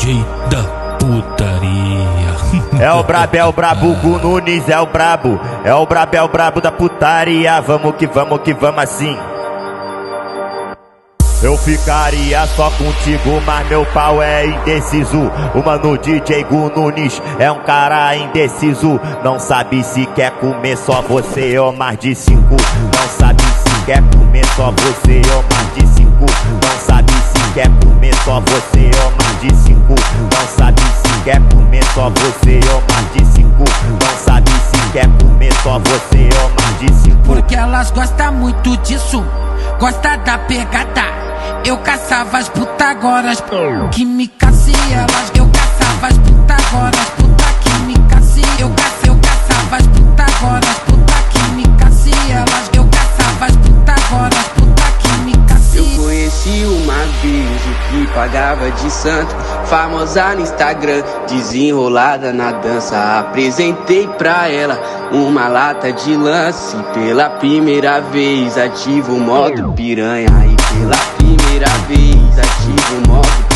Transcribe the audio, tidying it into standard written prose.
DJ da putaria. É o brabo, Gu Nunes é o brabo. É o brabo da putaria. Vamos que vamos assim. Eu ficaria só contigo, mas meu pau é indeciso. O mano DJ Gu Nunes é um cara indeciso. Não sabe se quer comer só você ou mais de 5. Não sabe se quer comer só você ou mais de 5. Não sabe se quer comer só você ou mais de 5. Não sabe se quer comer só você ou mais de 5. Não sabe se quer comer só você ou mais de 5. Porque elas gostam muito disso, gosta da pegada. Eu caçava as puta agora, as que me cacia elas. Eu caçava as puta agora, as puta que me cacia. Eu caçava as puta agora, as puta que me cacia elas. Eu caçava as puta agora, as puta que me cacia. Eu conheci uma vez o que pagava de santo, famosa no Instagram, desenrolada na dança. Apresentei pra ela uma lata de lance. Pela primeira vez ativo o modo piranha. E pela primeira vez ativo o modo